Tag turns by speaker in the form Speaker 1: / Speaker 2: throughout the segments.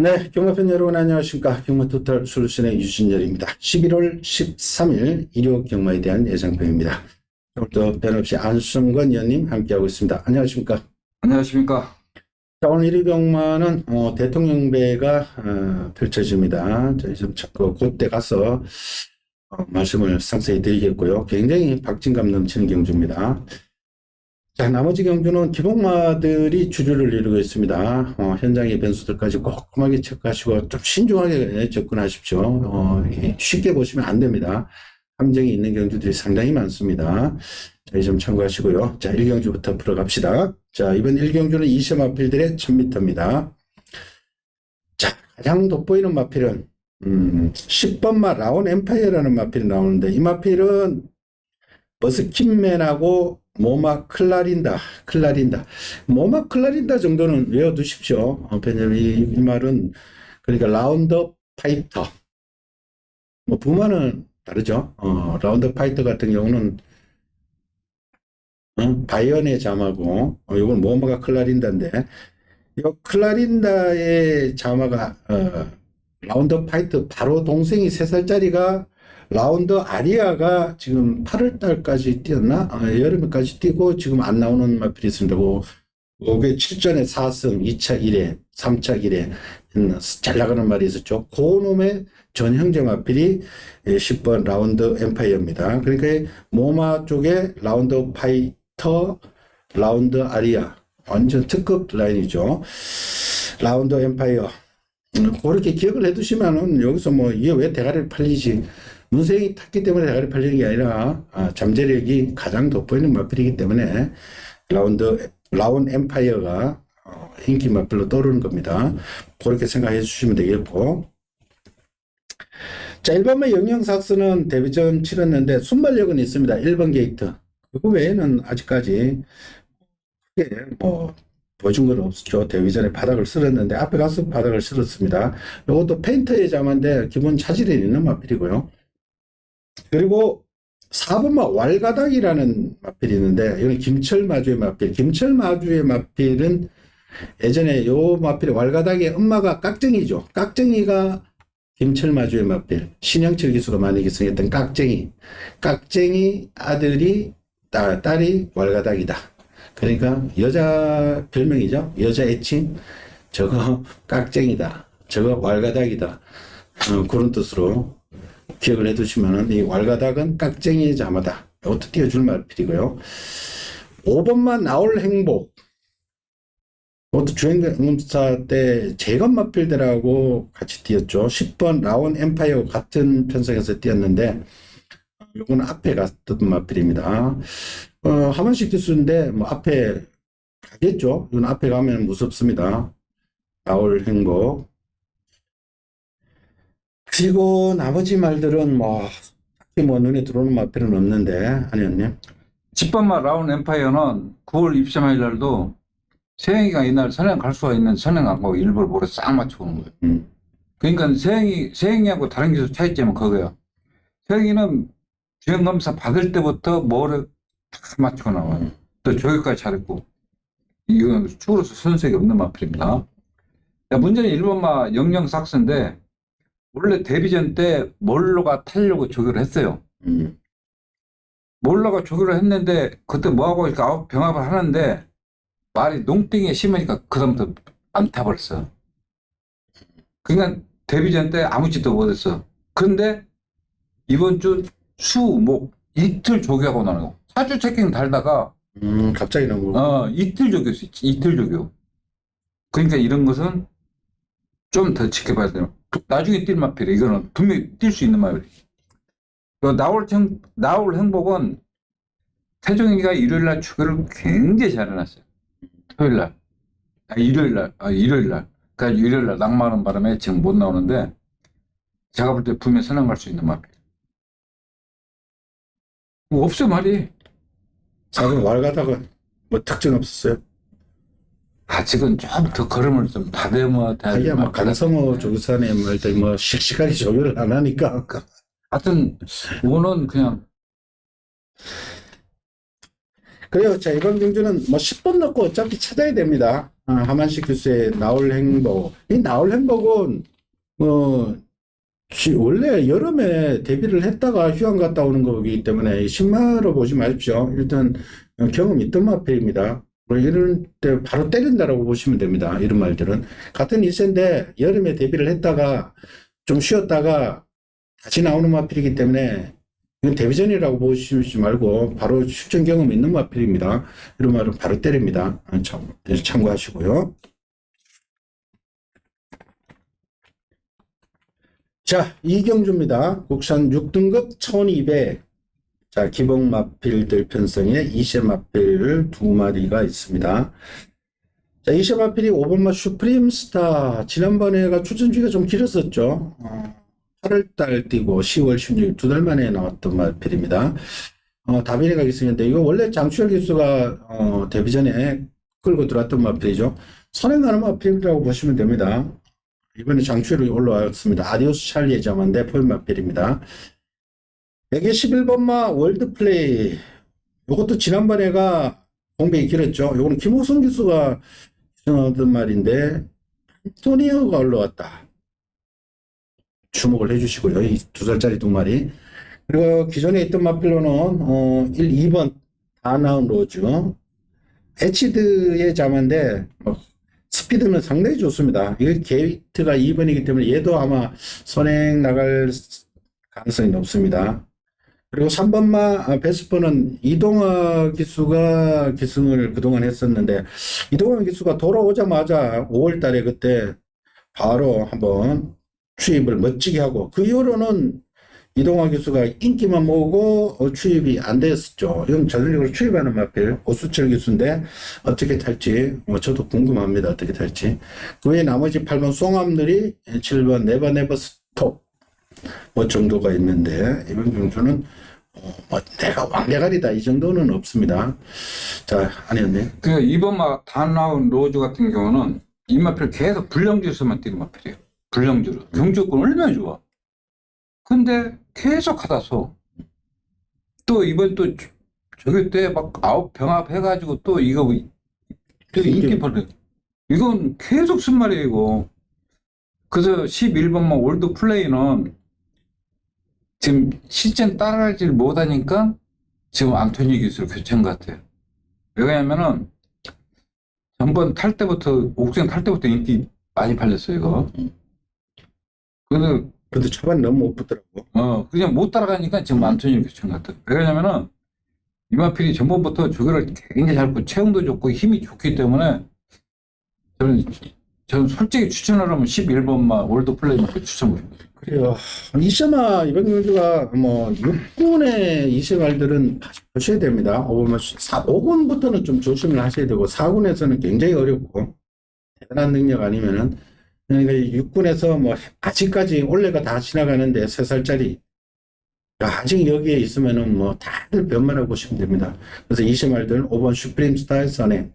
Speaker 1: 네, 경마팬 여러분 안녕하십니까. 경마토탈 솔루션의 유진열입니다. 11월 13일 일요 경마에 대한 예상평입니다. 오늘도 변함없이 안승건 위원님 함께하고 있습니다. 안녕하십니까.
Speaker 2: 안녕하십니까.
Speaker 1: 자, 오늘 일요 경마는 대통령배가 펼쳐집니다. 저희 좀 그때 가서 말씀을 상세히 드리겠고요. 굉장히 박진감 넘치는 경주입니다. 자, 나머지 경주는 기복마들이 주류를 이루고 있습니다. 현장의 변수들까지 꼼꼼하게 체크하시고 좀 신중하게 접근하십시오. 쉽게 보시면 안 됩니다. 함정이 있는 경주들이 상당히 많습니다. 자, 이 점 참고하시고요. 자, 1경주부터 풀어갑시다. 자, 이번 1경주는 2세 마필들의 1000m입니다. 자, 가장 돋보이는 마필은 10번마 라온 엠파이어라는 마필이 나오는데, 이 마필은 버스킨맨하고 모마 클라린다. 모마 클라린다 정도는 외워두십시오. 왜냐면 이 말은, 그러니까 라운드 파이터. 뭐, 부마는 다르죠. 라운드 파이터 같은 경우는, 바이언의 자마고, 이건 모마가 클라린다인데, 이 클라린다의 자마가, 라운드 파이터 바로 동생이 3살짜리가 라운드 아리아가 지금 8월 달까지 뛰었나? 여름에까지 뛰고 지금 안 나오는 마필이 있습니다. 그게 7전에 4승, 2차 1회, 3차 1회, 잘 나가는 말이 있었죠. 그 놈의 전형제 마필이 10번 라운드 엠파이어입니다. 그러니까 모마 쪽에 라운드 파이터, 라운드 아리아. 완전 특급 라인이죠. 라운드 엠파이어. 그렇게 기억을 해두시면은 여기서 뭐 이게 왜 대가리를 팔리지? 문세영이 탔기 때문에 대가리 팔리는 게 아니라 잠재력이 가장 돋보이는 마필이기 때문에 라운 엠파이어가 인기 마필로 떠오르는 겁니다. 그렇게 생각해 주시면 되겠고, 자, 1번마 영영삭스는 데뷔전 치렀는데 순발력은 있습니다. 1번 게이트 그거 외에는 아직까지 크게 뭐 보여준 건 없죠. 데뷔전에 바닥을 쓸었는데 앞에 가서 바닥을 쓸었습니다. 이것도 페인터의 자마인데 기본 차질이 있는 마필이고요. 그리고 4번마 왈가닥이라는 마필이 있는데, 이건 김철마주의 마필. 김철마주의 마필은 예전에 요 마필의 왈가닥의 엄마가 깍쟁이죠. 깍쟁이가 김철마주의 마필. 신영철 기수가 많이 기승했던 깍쟁이 아들이 딸이 왈가닥이다. 그러니까 여자 별명이죠. 여자 애칭. 저거 깍쟁이다. 저거 왈가닥이다. 그런 뜻으로 기억을 해두시면, 이 왈가닥은 깍쟁이의 자마다. 이것도 띄워줄 마필이고요. 5번만 나올 행복. 이것도 주행검사 때 재건 마필들하고 같이 뛰었죠. 10번 라온 엠파이어 같은 편성에서 뛰었는데, 이거는 앞에 갔던 마필입니다. 한 번씩 뛰었는데, 뭐 앞에 가겠죠. 이건 앞에 가면 무섭습니다. 나올 행복. 그리고 나머지 말들은 뭐 딱히 뭐 눈에 들어오는 마필은 없는데, 아니었네.
Speaker 2: 10번마 라운 엠파이어는 9월 23일 날도 세영이가 이날 선행 갈 수가 있는 선행하고 일부러 모래 싹 맞춰오는 거예요. 그러니까 세영이하고 다른 기수 차이점은 그거예요. 세영이는 주행검사 받을 때부터 모래 다 맞추고 나와요. 또 조격까지 잘했고. 이건 축으로서 선색이 없는 마필입니다. 문제는 1번마 영영삭스인데, 원래 데뷔전 때 몰로가 타려고 조교를 했어요. 몰로가 조교를 했는데, 그때 뭐하고 이렇게 병합을 하는데, 말이 농땡이에 심으니까 그다음부터 안 타버렸어. 그러니까 데뷔전 때 아무 짓도 못했어. 그런데 이번 주 수, 목 이틀 조교하고 나는 거. 4주 체킹 달다가
Speaker 1: 갑자기 나온 거.
Speaker 2: 이틀 조교했어. 이틀 조교. 그러니까 이런 것은 좀 더 지켜봐야 돼요. 나중에 뛸 마필이, 이거는 분명히 뛸 수 있는 마필이. 나올 행복은 태종이가 일요일날 추격을 굉장히 잘 해놨어요. 토요일날, 일요일날. 그러니까 일요일날 낙마하는 바람에 지금 못 나오는데, 제가 볼 때 분명히 선행 갈 수 있는 마필. 뭐 없어 말이.
Speaker 1: 4번 왈가닥은 뭐 특징 없었어요?
Speaker 2: 아직은 좀 더 걸음을 좀 다듬어야
Speaker 1: 하기야 뭐 강성호 조교사님 말때 뭐 씩씩하게 조교를 안 하니까.
Speaker 2: 하여튼 오는 그냥.
Speaker 1: 그래요. 자, 이번 경주는 뭐 10번 넣고 어차피 찾아야 됩니다. 하만식 교수의 나올 행복. 이 나올 행복은 원래 여름에 데뷔를 했다가 휴양 갔다 오는 거기 때문에 신마로 보지 마십시오. 일단 경험 있던 마필입니다. 이럴 때 바로 때린다라고 보시면 됩니다. 이런 말들은 같은 이세인데 여름에 데뷔를 했다가 좀 쉬었다가 다시 나오는 마필이기 때문에 이건 데뷔전이라고 보시지 말고 바로 출전 경험 있는 마필입니다. 이런 말은 바로 때립니다. 참고하시고요. 자, 이경주입니다. 국산 6등급 1200. 자, 기본 마필들 편성에 이세 마필 2마리가 있습니다. 자, 이세 마필이 5번마 슈프림 스타. 지난번에가 출전주기가 좀 길었었죠. 8월달 뛰고 10월 16일 2달 만에 나왔던 마필입니다. 다빈이가 있었는데, 이거 원래 장추열 기수가 데뷔 전에 끌고 들어왔던 마필이죠. 선행하는 마필이라고 보시면 됩니다. 이번에 장추열이 올라왔습니다. 아디오스 찰리의 자만대 포인 마필입니다. 111번마 월드플레이. 이것도 지난번에가 공백이 길었죠. 이거는 김호성 기수가 주장하던 말인데, 안토니오가 올라왔다. 주목을 해주시고요. 이 2살짜리 2마리. 그리고 기존에 있던 마필로는 1, 2번 다 나온 로즈. 에치드의 자만데 스피드는 상당히 좋습니다. 이게 게이트가 2번이기 때문에 얘도 아마 선행 나갈 가능성이 높습니다. 그리고 3번마 베스퍼는 이동화 기수가 기승을 그동안 했었는데, 이동화 기수가 돌아오자마자 5월 달에 그때 바로 한번 추입을 멋지게 하고, 그 이후로는 이동화 기수가 인기만 모으고 추입이 안 됐었죠. 이건 전적으로 추입하는 마필 오수철 기수인데 어떻게 탈지 저도 궁금합니다. 어떻게 탈지. 그 외에 나머지 8번 송암들이 7번 네버네버 스톱 정도가 있는데, 이번 경주는 내가 왕대가리다 이 정도는 없습니다. 자, 아니었네.
Speaker 2: 그 2번마 다 나온 로즈 같은 경우는 이 마필 계속 불량주에서만 뛰는 마필이에요. 불량주로. 경주권 얼마나 좋아. 근데 계속 받아서 또 이번 또 저기 때 막 9병합 해가지고 또 이거 또 인기 벌레. 이건 계속 쓴말이에요, 이거. 그래서 11번마 올드 플레이는 지금 실전 따라가지를 못하니까 지금 안토니 기술 교체한 것 같아요. 왜냐면은 전번 탈 때부터 옥션 탈 때부터 인기 많이 팔렸어요, 이거.
Speaker 1: 근데 초반 너무 못 붙더라고.
Speaker 2: 그냥 못 따라가니까 지금 안토니 교체한 것 같아요. 왜냐면은 이마필이 전번부터 조교를 굉장히 잘고 체형도 좋고 힘이 좋기 때문에 저는 솔직히 추천을 하면 11번마 올드 플레이마필 추천합니다.
Speaker 1: 그래요. 이세마 이번 경주가 6군의 이세말들은 보셔야 됩니다. 5군부터는 좀 조심을 하셔야 되고 4군에서는 굉장히 어렵고 대단한 능력 아니면은, 그러니까 6군에서 아직까지 올해가 다 지나가는데 3살짜리 아직 여기에 있으면은 다들 변만하고 보시면 됩니다. 그래서 이세말들 5번 슈프림 스타일 선에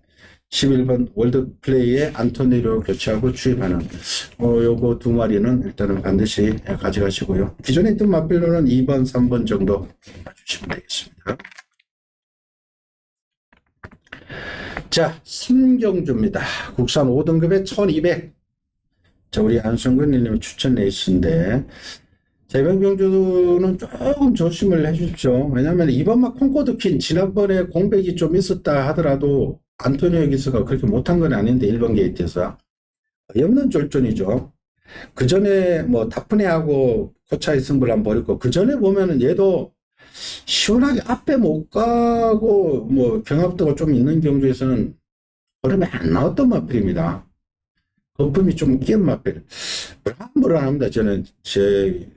Speaker 1: 11번 월드플레이에 안토니로 교체하고 추입하는 요거 2마리는 일단은 반드시 가져가시고요. 기존에 있던 마필로는 2번, 3번 정도 봐주시면 되겠습니다. 자, 삼경주입니다. 국산 5등급에 1200. 자, 우리 안성근 님의 추천 레이스인데, 자, 이번 경주는 조금 조심을 해주십시오. 왜냐하면 이번만 콩코드킨 지난번에 공백이 좀 있었다 하더라도 안토니오 기수가 그렇게 못한 건 아닌데 1번 게이트에서 없는 쫄전이죠. 그 전에 다프네하고 코차이 승부를 한번 벌였고, 그 전에 보면은 얘도 시원하게 앞에 못 가고 경합도가 좀 있는 경주에서는 그러면 안 나왔던 마필입니다. 거품이 좀 끼은 마필. 불안합니다. 저는 제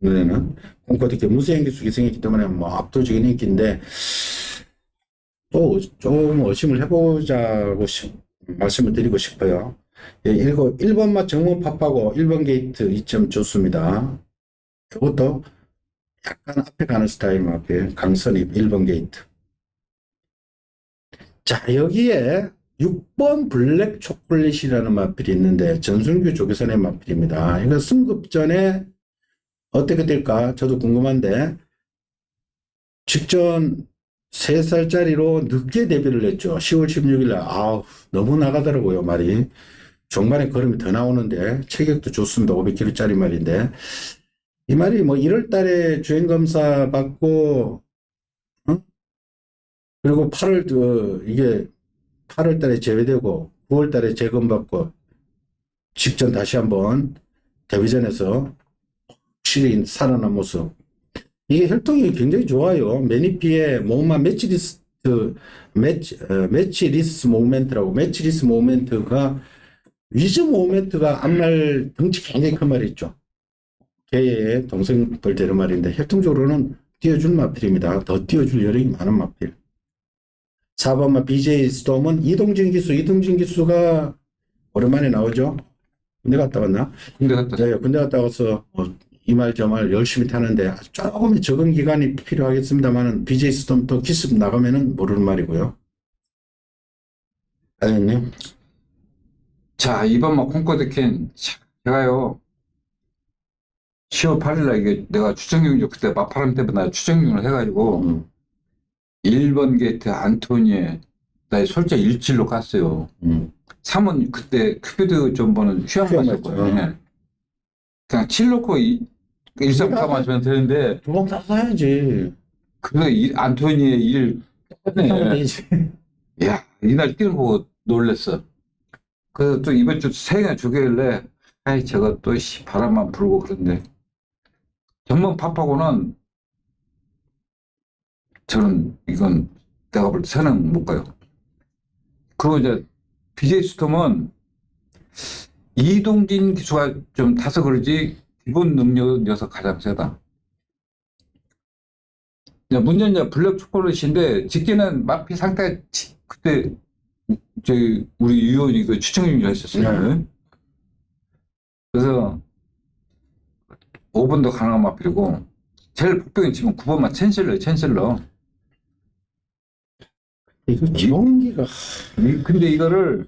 Speaker 1: 눈에는 콩코드킨 무수행 기수 기승이기 때문에 압도적인 인기인데, 또 좀 의심을 해보자고 말씀을 드리고 싶어요. 1번마 정문 팝하고 1번 게이트 2점 좋습니다. 이것도 약간 앞에 가는 스타일 마필 강선입 1번 게이트. 자, 여기에 6번 블랙 초콜릿이라는 마필이 있는데 전순규 조교선의 마필입니다. 이거 승급 전에 어떻게 될까 저도 궁금한데, 직전 3살짜리로 늦게 데뷔를 했죠. 10월 16일 날. 아우, 너무 나가더라고요, 말이. 중반에 걸음이 더 나오는데, 체격도 좋습니다. 500kg짜리 말인데. 이 말이 뭐 1월 달에 주행검사 받고, 어? 그리고 이게 8월 달에 제외되고, 9월 달에 재검받고, 직전 다시 한번 데뷔전에서 확실히 살아난 모습. 이게 혈통이 굉장히 좋아요. 매니피의 모마 매치리스 모멘트라고, 매치리스 모멘트가, 위즈 모멘트가 앞날 덩치 굉장히 큰 말이 있죠. 걔의 동생들 되는 말인데, 혈통적으로는 띄워줄 마필입니다. 더 띄워줄 여력이 많은 마필. 4번마 BJ 스톰은 이동진 기수가 오랜만에 나오죠. 군대 갔다 왔나?
Speaker 2: 군대 갔다
Speaker 1: 네, 군대 갔다 와서 이 말 저 말 열심히 타는데 조금의 적응 기간이 필요하겠습니다만은 BJ 스톰 또 기습 나가면은 모르는 말이고요. 아니님.
Speaker 2: 자, 이번 막 콩코드캔 제가요 10월 8일날 이게 내가 추천경주 그때 마파람 때보다 추천경을 해가지고 1번 게이트 안토니에 나 솔직히 일질로 갔어요. 3은 그때 큐피드 점퍼는 휴양 갔었고요. 네. 그냥 7 놓고 1.4 맞으면 되는데
Speaker 1: 두 번 샀어야지.
Speaker 2: 그 안토니의 1 똑같네. 야, 이날 뛰는 거 보고 놀랬어. 그래서 또 이번 주 3개나 주길래 아이 저거 또 바람만 불고 그런데 전문 팝하고는 저는 이건 내가 볼 때 선행 못 가요. 그리고 이제 BJ 스톰은 이동진 기수가 좀 타서 그러지 기본 능력은 녀석 가장 세다. 문제는 이제 블랙 초콜릿인데 직계는 마피 상태 그때 저희 우리 유원이 그 추천경기를 했었어요.
Speaker 1: 네.
Speaker 2: 그래서 5번도 가능한 마필이고 제일 복병이 지금 9번만 챈셀러.
Speaker 1: 이거 기본기가
Speaker 2: 근데 이거를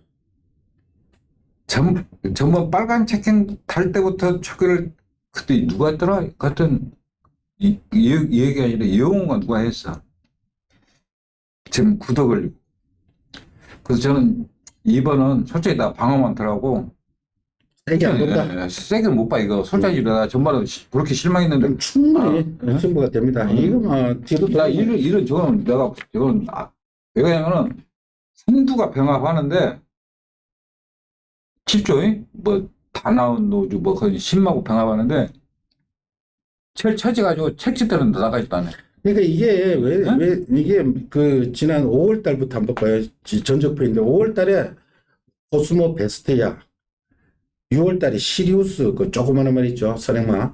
Speaker 2: 전번 빨간 체킹 탈 때부터 초기를 그때 누가 했더라? 같은 이 얘기 아니라 이영호가 누가 했어. 지금 굳어 걸리고. 그래서 저는 2번은 솔직히 나 방어만 들어가고
Speaker 1: 세게 안 본다.
Speaker 2: 세게 못 봐 이거. 솔직히 나 전반에 그렇게 실망했는데
Speaker 1: 충분히 승부가 됩니다. 이거 막 뒤로
Speaker 2: 나 이런 저거는 저거는 왜냐면은 선두가 병합하는데 쉽죠? 뭐 다 나온 노주 뭐 거의 10마고 병합하는데 제일 처지가지고 책집들은 나가지도 않네.
Speaker 1: 그러니까 이게 왜 이게 그 지난 5월 달부터 한번 봐요. 전적표인데 5월 달에 코스모 베스트야. 6월 달에 시리우스 그 조그마한 말 있죠. 선행마.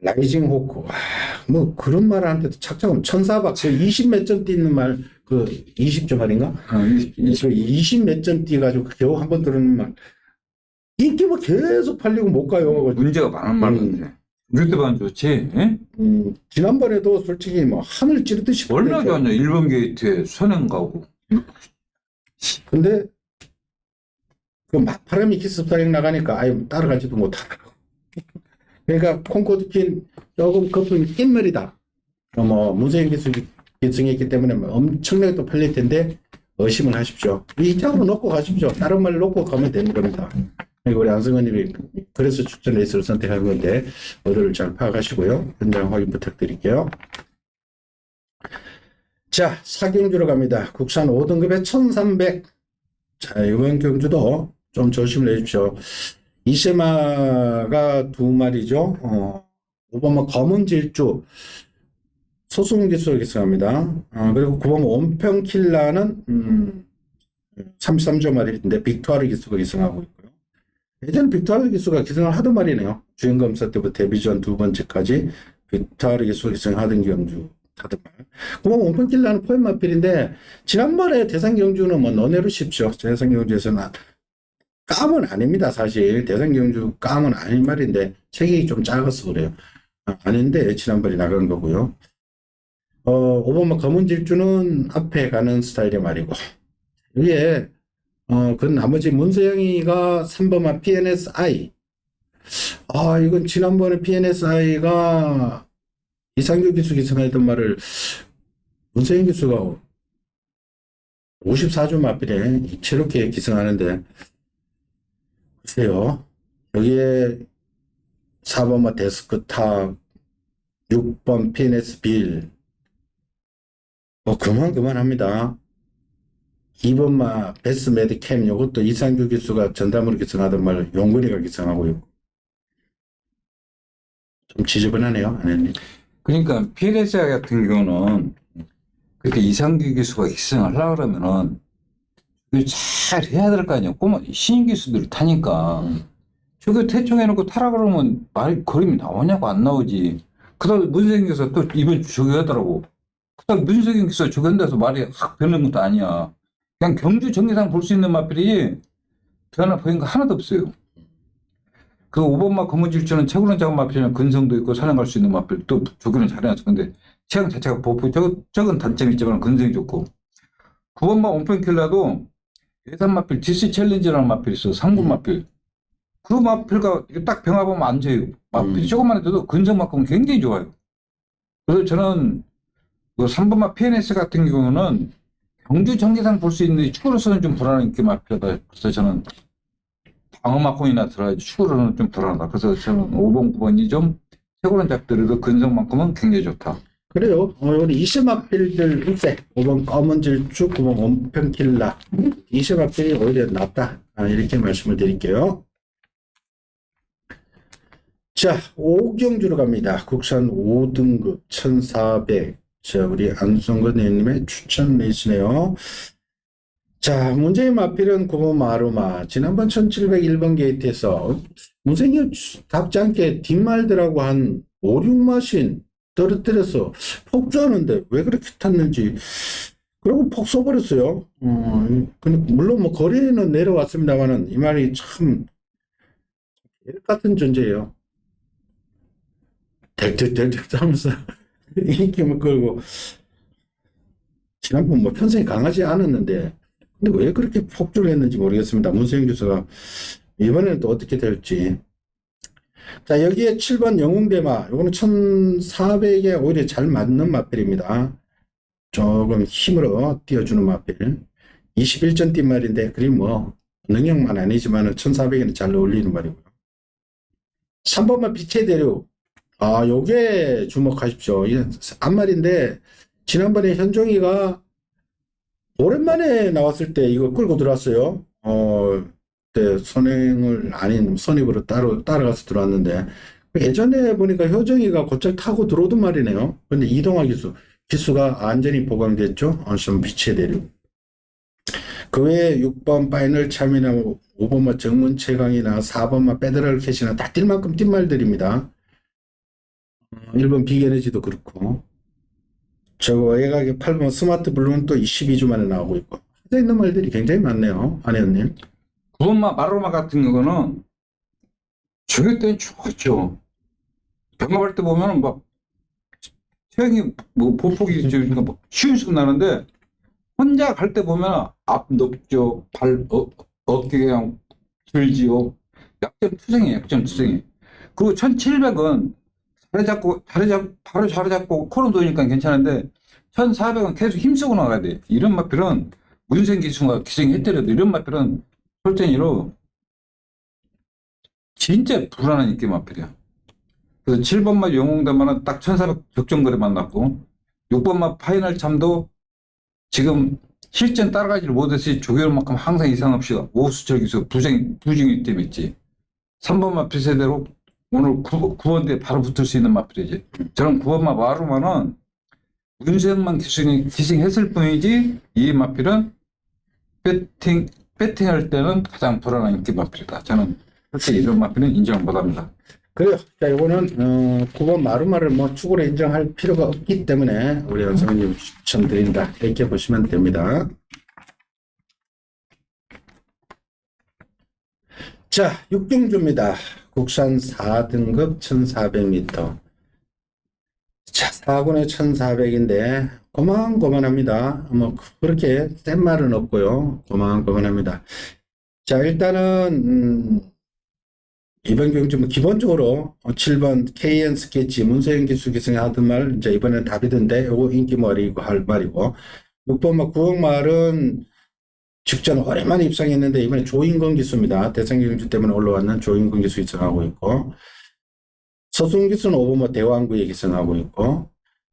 Speaker 1: 라이징 호크. 뭐 그런 말한테도 착착하면 1400, 20 몇 점 뛰는 말, 그 20점 말인가? 20 몇 점 뛰가지고 겨우 한 번 들은 말. 인기 뭐 계속 팔리고 못 가요.
Speaker 2: 문제가 많은 말인데. 유튜브는 좋지. 예?
Speaker 1: 지난번에도 솔직히 뭐 하늘 찌르듯이
Speaker 2: 얼마나 좋았냐. 1번 게이트에 선행 가고.
Speaker 1: 근데 그 막바람이 기습사령 나가니까 아예 따라가지도 못하더라고. 그러니까 콩코드킨 조금 거품이 낀 말이다. 뭐 문세영 기술이 기승했기 때문에 엄청나게 또 팔릴 텐데 의심을 하십시오. 이 장으로 놓고 가십시오. 다른 말 놓고 가면 되는 겁니다. 우리 안승원님이 그래서 축전 레이스를 선택한 건데 의도를 잘 파악하시고요. 현장 확인 부탁드릴게요. 자, 사경주로 갑니다. 국산 5등급에 1300. 자, 이번 경주도 좀 조심을 해주십시오. 이세마가 두 마리죠. 5번마 검은 질주 소승 기수로 기승합니다. 그리고 9번마 온평킬라는 33조 마리인데 빅투아르 기수가 기승하고 있고요. 예전 빅투아르 기수가 기승을 하던 말이네요. 주행검사 때부터 데뷔전 두 번째까지 빅투아르 기수가 기승하던 경주 하던 말. 9번마 온평킬라는 포엠 마필인데 지난번에 대상 경주는 뭐 너네로 쉽죠. 대상 경주에서는 깜은 아닙니다. 사실 대상 경주 깜은 아닌 말인데 체격이 좀 작아서 그래요. 아닌데 지난번에 나간 거고요. 5번마 검은 질주는 앞에 가는 스타일의 말이고 이게 그 나머지 문세영이가 3번마 PNSI. 이건 지난번에 PNSI가 이상규 기수 기승했던 말을 문세인 기수가 54주 마필에 이렇게 기승하는데, 글쎄요, 여기에 4번 데스크탑, 6번 PNS 빌, 그만합니다. 2번 베스 메디캠, 요것도 이상규 기수가 전담으로 기승하던 말, 용근이가 기승하고 있고. 좀 지저분하네요, 아내님.
Speaker 2: 그러니까 PLS 같은 경우는 그렇게 이상규 기수가 기승을 하려고 그러면은 잘 해야 될 거 아니에요. 꼬마 신인 기수들이 타니까. 저거 태총해놓고 타라 그러면 그림이 나오냐고 안 나오지. 그다음에 문세경 기수가 또 이번 주 저기 하더라고. 그다음에 문세경 기수가 저기 한다서 말이 확 변하는 것도 아니야. 그냥 경주 정류장 볼 수 있는 마필이 변화 보인 거 하나도 없어요. 그 5번마 검은질주는 최고는 작은 마필이면 근성도 있고 산행 갈 수 있는 마필 또 조기는 잘해놨어. 근데 체형 자체가 보프 적은 단점이 있지만 근성이 좋고 9번마 온펜킬라도 예산 마필 DC 챌린지라는 마필이 있어. 3군 마필. 그 마필과 딱 병합하면 앉아요. 마필이 조금만 해도 근성만큼은 굉장히 좋아요. 그래서 저는 그 3번마 PNS 같은 경우는 경주 정기상 볼 수 있는데 축구로서는 좀 불안한 게 마필이다. 그래서 저는 방어막공이나 들어야지 축구로는 좀 불안하다. 그래서 저는 5번, 9번이 좀 최고는 잡더라도 근성만큼은 굉장히 좋다.
Speaker 1: 그래요. 우리 이시마필들 일세 5번 검은질주, 9번 온펜킬라 이시마필이 오히려 낫다. 이렇게 말씀을 드릴게요. 자, 오경주로 갑니다. 국산 5등급 1400. 자, 우리 안성근 의원님의 추천 레이스네요. 자, 문재인 마필은 9번 마루마. 지난번 1701번 게이트에서 문생이답지 않게 뒷말들하고 한 5, 6마신 떨어뜨려서 폭주하는데 왜 그렇게 탔는지. 그리고 폭 쏘버렸어요. 근데 물론 거리에는 내려왔습니다만은 이 말이 참 계륵 같은 존재예요. 델델델델 하면서 인기만 끌고 지난번 편성이 강하지 않았는데 근데 왜 그렇게 폭주를 했는지 모르겠습니다. 문세영 교수가 이번에는 또 어떻게 될지. 자, 여기에 7번 영웅대마 이거는 1400에 오히려 잘 맞는 마필입니다. 조금 힘으로 띄워주는 마필. 21전 뛴 말인데 그리 능력만 아니지만 1400에는 잘 어울리는 말이고요. 3번만 빛의 대륙. 요게 주목하십시오. 앞말인데 지난번에 현종이가 오랜만에 나왔을 때 이거 끌고 들어왔어요. 그때 선행을 아닌 선입으로 따라가서 들어왔는데 예전에 보니까 효정이가 곧잘 타고 들어오던 말이네요. 근데 이동화 기수가 안전히 보강됐죠. 좀 빛의 대륙. 그 외에 6번 파이널 참이나 5번마 정문 최강이나 4번마 페더럴 캐시나 다 뛸 만큼 뛴 말들입니다. 1번 빅에너지도 그렇고 저거 애각의 8번 스마트 블루는 또 12주 만에 나오고 있고 하자 있는 말들이 굉장히 많네요. 안혜원님.
Speaker 2: 9번마 마로마 같은 경우는 저기 때는 좋았죠. 병합할 때 보면은 막 체형이 보폭이 쉬운 식 나는데 혼자 갈 때 보면 앞 넓죠. 어깨 그냥 들지요. 약점 투쟁이. 그리고 1700은 바로 자리 잡고 코너 도니까 괜찮은데 1400은 계속 힘쓰고 나가야 돼. 이런 마필은 문생 기수가 기생했더라도 이런 마필은 솔직히로 진짜 불안한 인기 마필이야. 그래서 7번마 영웅대만은 딱 1400 적정거리 만났고 6번마 파이널 참도 지금 실전 따라가지를 못했으니 조결만큼 항상 이상 없이 오수철 기수 부정이 때문에 있지. 3번마 비세대로 오늘 9번대에 바로 붙을 수 있는 마필이지. 저는 9번마 마루마는 문세영만 기승했을 뿐이지 이 마필은 배팅할 때는 가장 불안한 인기 마필이다. 저는 그렇게 이런 마필은 인정을 못합니다.
Speaker 1: 그래요. 자, 이거는 9번 마루마를 축으로 인정할 필요가 없기 때문에 우리 연성님 추천드린다. 이렇게 보시면 됩니다. 자, 6경주입니다. 국산 4등급 1400m. 자, 4군에 1400인데 고만고만합니다. 그렇게 센 말은 없고요. 고만고만합니다. 자, 일단은 이번 경주 뭐 기본적으로 7번 KN 스케치 문세영 기수 기승이 하던 말 이제 이번엔 답이던데 요거 인기 말이고 할 말이고 6번 뭐 구억말은 직전 오랜만에 입상했는데 이번에 조인건 기수입니다. 대선 경주 때문에 올라왔는 조인건 기수 입상하고 있고 서승훈 기수는 5번 뭐 대왕구에 기승하고 있고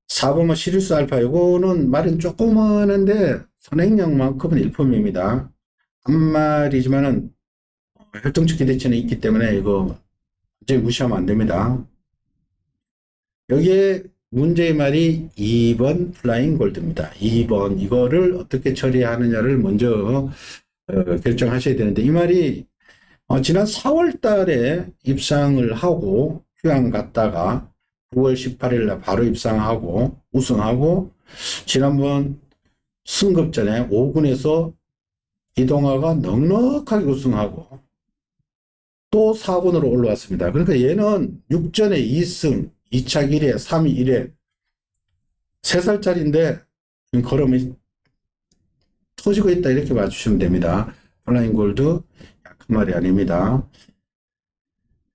Speaker 1: 4번 뭐 시리우스 알파 요거는 말은 조그만한데 선행력만큼은 일품입니다. 한 말이지만은 혈통적 기대치는 있기 때문에 이거 완전히 무시하면 안 됩니다. 여기에 문제의 말이 2번 플라잉 골드입니다. 2번 이거를 어떻게 처리하느냐를 먼저 결정하셔야 되는데 이 말이 지난 4월 달에 입상을 하고 휴양 갔다가 9월 18일 날 바로 입상하고 우승하고 지난번 승급전에 5군에서 이동화가 넉넉하게 우승하고 또 4군으로 올라왔습니다. 그러니까 얘는 6전에 2승, 2차 1회, 3위 1회 3살짜리인데 걸음이 터지고 있다 이렇게 봐주시면 됩니다. 플라잉 골드 약한 말이 아닙니다.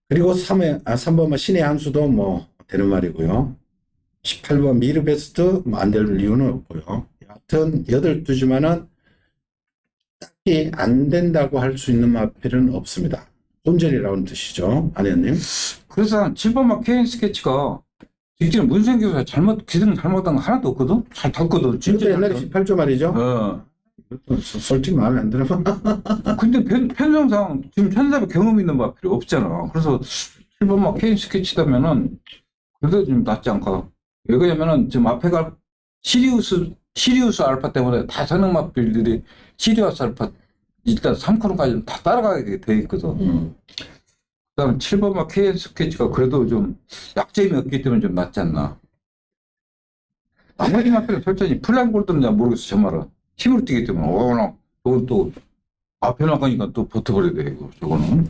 Speaker 1: 그리고 3번 신의 한수도 뭐 되는 말이고요. 18번 미르베스트 안 될 이유는 없고요. 하여튼 8두지만은 딱히 안 된다고 할 수 있는 마필은 없습니다. 본전이라는 뜻이죠. 안혜연님.
Speaker 2: 그래서 7번 막 KN 스케치가 직진은 문세영 기수가 기승 잘못한 거 하나도 없거든? 잘 탔거든.
Speaker 1: 진짜 옛날에 18조 말이죠. 솔직히 마음에 안 들어.
Speaker 2: 근데 편성상 지금 1400 경험 있는 마필이 없잖아. 그래서 7번 막 KN 스케치다면은 그래도 좀 낫지 않을까. 왜 그러냐면은 지금 앞에가 시리우스 알파 때문에 다 선행 마필들이 시리우스 알파 일단 3코너까지 다 따라가게 돼 있거든. 그다음에 7번 막 KN 스케치가 그래도 좀 약점이 없기 때문에 좀 낫지 않나. 나머지 마필은 솔직히 플라잉 골드는 잘 모르겠어. 정말은 힘으로 뛰기 때문에 그건 또 앞에 나가니까 또 버텨버려야 돼 이거 저거는.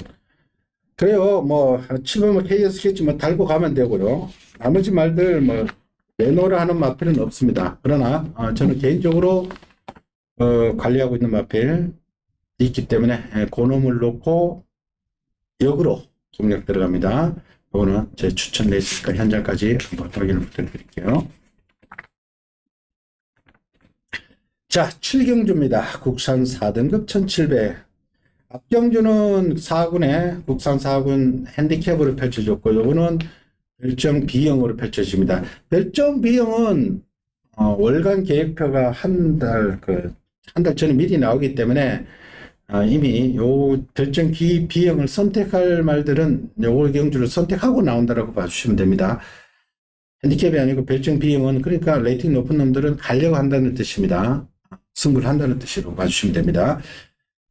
Speaker 1: 그래요. 뭐 7번 KN 스케치 뭐 달고 가면 되고요. 나머지 말들 뭐 내놓으라 하는 마필은 없습니다. 그러나 저는 개인적으로 관리하고 있는 마필 있기 때문에 그놈을 놓고 역으로 공략 들어갑니다. 이거는 제 추천 레이스니까 현장까지 한번 확인을 부탁드릴게요. 자, 7경주입니다. 국산 4등급 1700. 앞경주는 4군에 국산 4군 핸디캡으로 펼쳐졌고 이거는 별점 B형으로 펼쳐집니다. 별점 B형은 월간 계획표가 한 달 전에 미리 나오기 때문에 이미 요 별점 B형을 선택할 말들은 요 경주를 선택하고 나온다라고 봐주시면 됩니다. 핸디캡이 아니고 별점 B형은 그러니까 레이팅 높은 놈들은 가려고 한다는 뜻입니다. 승부를 한다는 뜻으로 봐주시면 됩니다.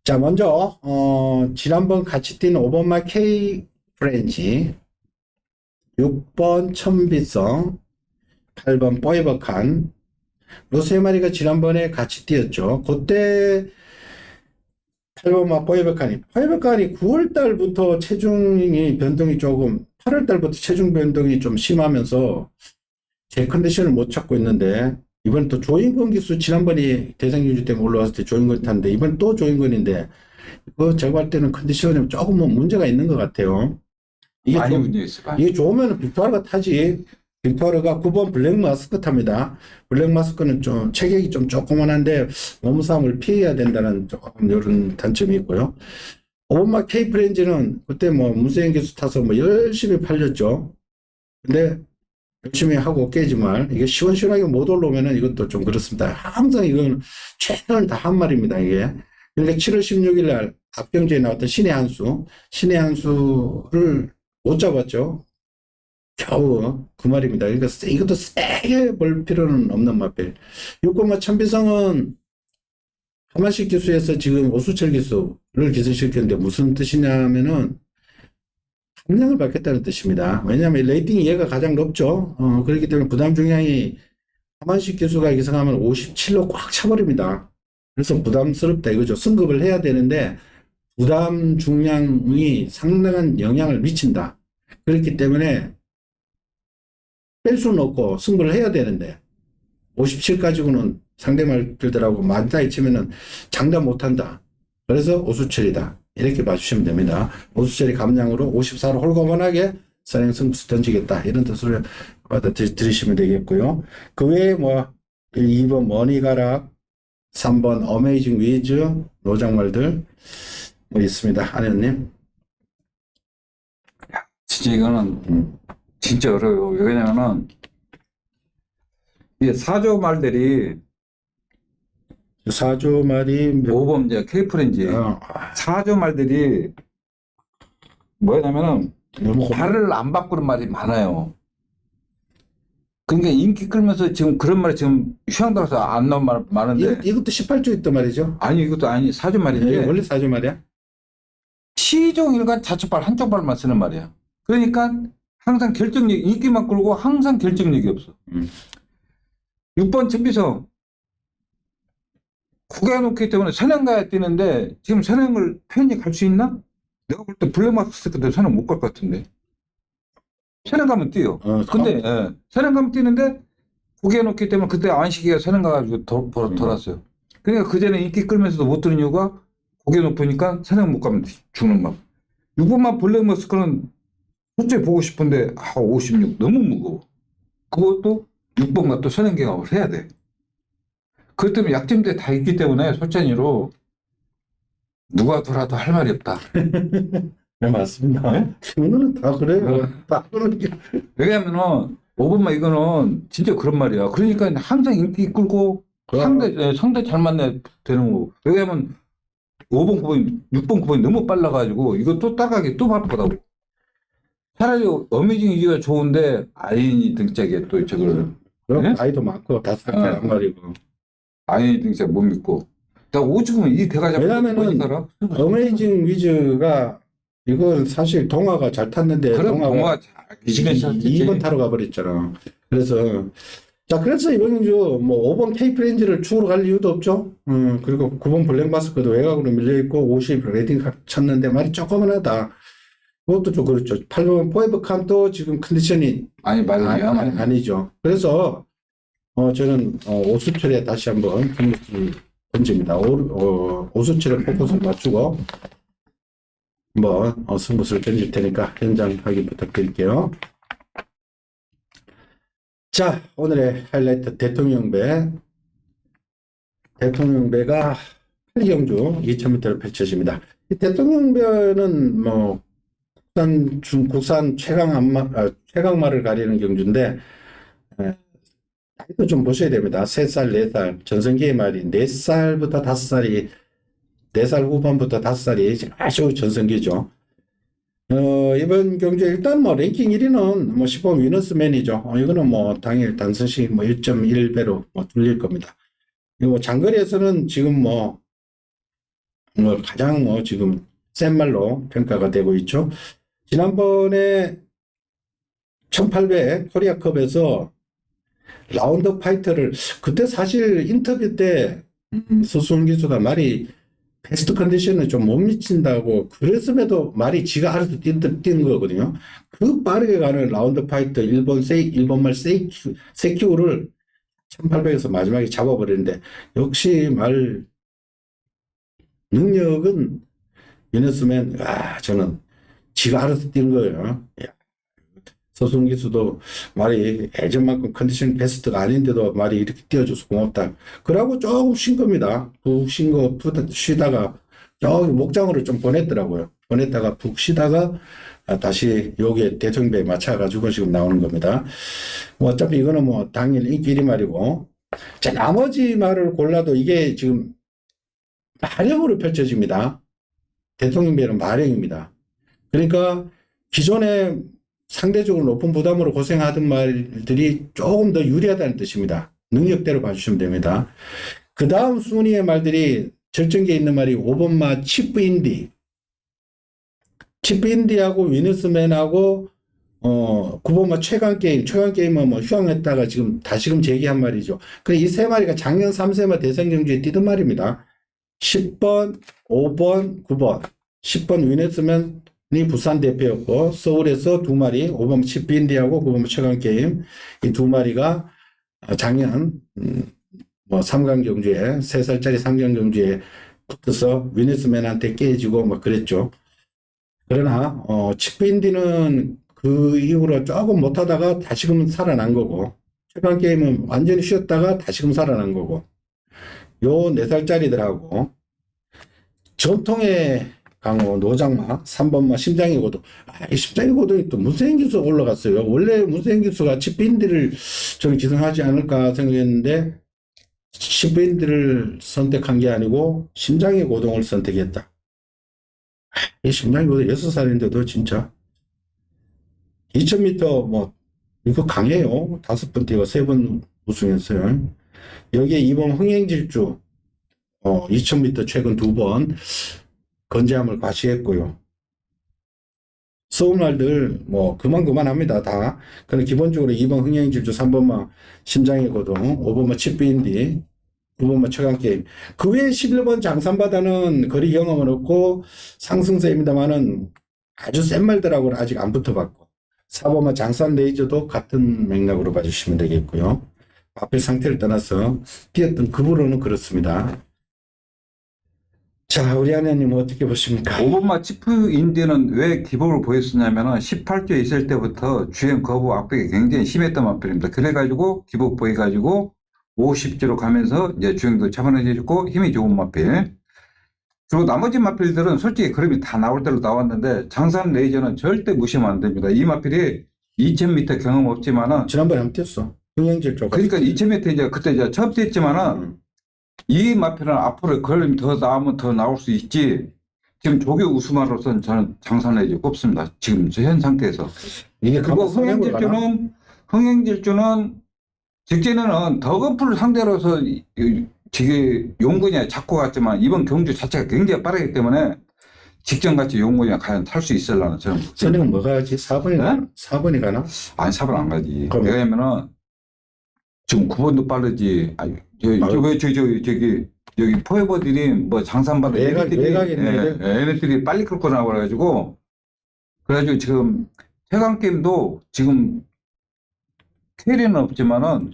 Speaker 1: 자, 먼저 지난번 같이 뛴 5번마 K 프렌지, 6번 천비성, 8번 포이버칸 요 세 마리가 지난번에 같이 뛰었죠. 그때 8번 포이버칸이 9월 달부터 체중이 변동이 조금 8월 달부터 체중 변동이 좀 심하면서 제 컨디션을 못 찾고 있는데 이번 또 조인건 기수 지난번에 대상경주 때문에 올라왔을 때 조인건 탔는데 이번 또 조인건인데 이거 제가 볼 때는 컨디션에 조금 뭐 문제가 있는 것 같아요. 이게 좋으면 빅토르가 타지. 빅토르가 9번 블랙 마스크 탑니다. 블랙 마스크는 좀 체격이 좀 조그만한데 몸싸움을 피해야 된다는 조금 이런 단점이 있고요. 5번마 K 프렌즈는 그때 뭐 문세영 기수 타서 뭐 열심히 팔렸죠. 근데 열심히 하고 깨지만 이게 시원시원하게 못 올라오면은 이것도 좀 그렇습니다. 항상 이건 최선을 다한 말입니다. 이게. 그러니까 7월 16일 날 앞경주에 나왔던 신의 한수를 못 잡았죠. 겨우 그 말입니다. 그러니까 이것도 세게 볼 필요는 없는 마필. 6번마 천비성은 하만식 기수에서 지금 오수철 기수를 기승시켰는데 무슨 뜻이냐면은 함량을 받겠다는 뜻입니다. 왜냐하면 레이팅이 얘가 가장 높죠. 그렇기 때문에 부담 중량이 하만식 기수가 기승하면 57로 꽉 차버립니다. 그래서 부담스럽다 이거죠. 승급을 해야 되는데 부담 중량이 상당한 영향을 미친다. 그렇기 때문에 뺄 수는 없고 승부를 해야 되는데 57 가지고는 상대 말들하고 맞다이 치면은 장담 못한다. 그래서 오수철이다. 이렇게 봐주시면 됩니다. 오수철이 감량으로 54로 홀가분하게 선행 승부수 던지겠다. 이런 뜻으로 받아들이시면 되겠고요. 그 외에 뭐 2번 머니가락, 3번 어메이징 위즈, 노장말들 뭐 있습니다. 안현님.
Speaker 2: 진짜 이거는 진짜 어려워요. 왜냐면은 이게 사조 말들이
Speaker 1: 사조 말이
Speaker 2: 모범 이제 케이프렌지 사조 말들이 뭐냐면은
Speaker 1: 너무
Speaker 2: 발을 안 바꾸는 말이 많아요. 그러니까 인기 끌면서 지금 그런 말이 지금 휴양들어서 안 나온 말 많은데
Speaker 1: 이것도 18조 있단 말이죠.
Speaker 2: 아니 이것도 아니 사조 말인데
Speaker 1: 원래 사조 말이야?
Speaker 2: 시종일관 좌측발 한쪽 발만 쓰는 말이야. 그러니까 항상 결정력 인기만 끌고 항상 결정력이 없어. 6번 준비성 국외 놓기 때문에 선행 가야 뛰는데 지금 선행을 편히 갈 수 있나? 내가 볼 때 블랙마스 때도 선행 못 갈 것 같은데. 선행 가면 뛰어. 근데 선행 가면 뛰는데 국외 놓기 때문에 그때 안식이가 선행 가가지고 돌았어요. 그러니까 그 전에 인기 끌면서도 못 들은 이유가 국외 높으니까 선행 못 가면 죽는 막. 6번만 블랙마스크는 솔직히 보고 싶은데 56 너무 무거워. 그것도 6번만 또 선행 경합을 해야 돼. 그것 때문에 약점들이 다 있기 때문에 솔찬이로 누가 돌아도 할 말이 없다.
Speaker 1: 네, 맞습니다.
Speaker 2: 네?
Speaker 1: 친구는 다 그래요. 다 그런 게.
Speaker 2: 왜냐면은 5번만 이거는 진짜 그런 말이야. 그러니까 항상 인기 끌고 상대 잘 만나야 되는 거고. 왜냐면 5번, 9번, 6번, 9번이 너무 빨라가지고 이거 또 따라가기 또 바쁘다고. 차라리 어메이징 이기가 좋은데 아이니 등짝에 또 저걸
Speaker 1: 그럼 나이도 많고 다섯 살한 말이고.
Speaker 2: 아이니 등짝 못 믿고. 나 오죽하면 이 대가장
Speaker 1: 왜냐면은 어메이징 위즈가 이건 사실 동화가 잘 탔는데
Speaker 2: 그럼 동화
Speaker 1: 2번 타러 가버렸잖아. 그래서 그래서 이번 주 뭐 5번 케이프렌즈를 추구로 갈 이유도 없죠. 그리고 9번 블랙마스크도 외곽으로 밀려있고 50 레딩 쳤는데 말이 조그만하다. 그것도 좀 그렇죠. 8번 포에버 칸도 지금 컨디션이 아니죠. 그래서 저는 오수철에 다시 한번 승부수를 던집니다. 오수철에 포커스를 맞추고 한번 승부수를 던질 테니까 현장 확인 부탁드릴게요. 자, 오늘의 하이라이트 대통령배가 8경주 2000m로 펼쳐집니다. 이 대통령배는 뭐 국산 최강마를 가리는 경주인데 나이도 좀 보셔야 됩니다. 3살, 4살 전성기의 말이 4살부터 5살이 4살 후반부터 5살이 아주 전성기죠. 이번 경주에 일단 뭐 랭킹 1위는 뭐 10번 위너스맨이죠. 이거는 뭐 당일 단선식 뭐 1.1배로 뭐 뚫릴 겁니다. 그리고 장거리에서는 지금 뭐 가장 뭐 지금 센 말로 평가가 되고 있죠. 지난번에 1800 코리아컵에서 라운드 파이터를 그때 사실 인터뷰 때 서수훈 기수가 말이 베스트 컨디션은 좀 못 미친다고 그랬음에도 말이 지가 알아서 뛰는 거거든요. 그 빠르게 가는 라운드 파이터 일본말 세키오를 1800에서 마지막에 잡아버리는데 역시 말 능력은 위너스맨 저는 지가 알아서 뛰는 거예요. 서수훈 기수도 말이 예전만큼 컨디션 베스트가 아닌데도 말이 이렇게 뛰어줘서 고맙다. 그러고 조금 쉰 겁니다. 푹 쉰 거 쉬다가 저기 목장으로 좀 보냈더라고요. 보냈다가 푹 쉬다가 다시 여기에 대통령배에 맞춰가지고 지금 나오는 겁니다. 뭐 어차피 이거는 뭐 당일 인기 1위 말이고. 자, 나머지 말을 골라도 이게 지금 마령으로 펼쳐집니다. 대통령배는 마령입니다. 그러니까 기존에 상대적으로 높은 부담으로 고생하던 말들이 조금 더 유리하다는 뜻입니다. 능력대로 봐주시면 됩니다. 그 다음 순위의 말들이 절정기에 있는 말이 5번마 치프인디. 치프인디하고 위너스맨하고 9번마 최강게임은 뭐 휴양했다가 지금 다시금 재기한 말이죠. 그래 이 세 마리가 작년 3세마 대선경주에 뛰던 말입니다. 10번, 5번, 9번. 10번 위너스맨 이 부산 대표였고 서울에서 2마리 5번 치프인디하고 9번 최강게임 이 2마리가 작년 뭐 3강 경주에 3살짜리 3강 경주에 붙어서 위너스맨한테 깨지고 막 그랬죠. 그러나 치프인디는 그 이후로 조금 못하다가 다시금 살아난 거고, 최강 게임은 완전히 쉬었다가 다시금 살아난 거고, 요 4살짜리들하고 전통의 강호 노장마 3번마 심장의 고동. 이 심장의 고동이 또 문세인 기수 올라갔어요. 원래 문세인 기수가 치프인디를 저는 기성하지 않을까 생각했는데 치프인디를 선택한 게 아니고 심장의 고동을 선택했다. 이 심장의 고동 6살인데도 진짜 2000m 뭐 이거 강해요. 5번 뛰고 3번 우승했어요. 여기에 이번 흥행질주 2000m 최근 2번 건재함을 과시했고요. 소음날들 뭐 그만합니다 다. 그럼 기본적으로 2번 흥행질주, 3번만 심장의 고동, 5번만 칩비인디, 9번만 최강게임. 그 외에 11번 장산바다는 거리 경험은 없고 상승세입니다만은 아주 센 말들하고는 아직 안 붙어봤고, 4번만 장산 레이저도 같은 맥락으로 봐주시면 되겠고요. 앞에 상태를 떠나서 뛰었던 급으로는 그렇습니다. 자, 우리 아내님 어떻게 보십니까?
Speaker 2: 5번마 치프 인디는 왜 기복을 보였었냐면은 18조에 있을 때부터 주행 거부 압박이 굉장히 심했던 마필입니다. 그래가지고 기복 보여가지고 50조로 가면서 이제 주행도 차분해지고 힘이 좋은 마필. 그리고 나머지 마필들은 솔직히 그림이 다 나올 대로 나왔는데 장산 레이저는 절대 무시하면 안 됩니다. 이 마필이 2000m 경험 없지만은
Speaker 1: 지난번에 한번 뛰었어. 흥행질주.
Speaker 2: 그러니까 2000m 이제 그때 이제 처음 뛰었지만은 이 마필은 앞으로 걸음이 더 나오면 더 나올 수 있지. 지금 조교 우승마로서는 저는 장산 레이저 꼽습니다. 지금 현 상태에서.
Speaker 1: 이게
Speaker 2: 그리고 흥행질주는 직전에는 더건프를 상대로서 되게 용근이야 잡고 갔지만 이번 경주 자체가 굉장히 빠르기 때문에 직전같이 용근이야 과연 탈 수 있을라나 저는.
Speaker 1: 선행은 뭐 가야지? 4번이 가나?
Speaker 2: 네?
Speaker 1: 4번이 가나?
Speaker 2: 아니 4번 안 가지.
Speaker 1: 그럼.
Speaker 2: 왜냐면은 지금 9번도 빠르지. 아니 저기 여기 포에버들이 뭐 장산받은 얘네들이 빨리 끌고 나와 그래가지고 지금 최강 게임도 지금 캐리는 없지만은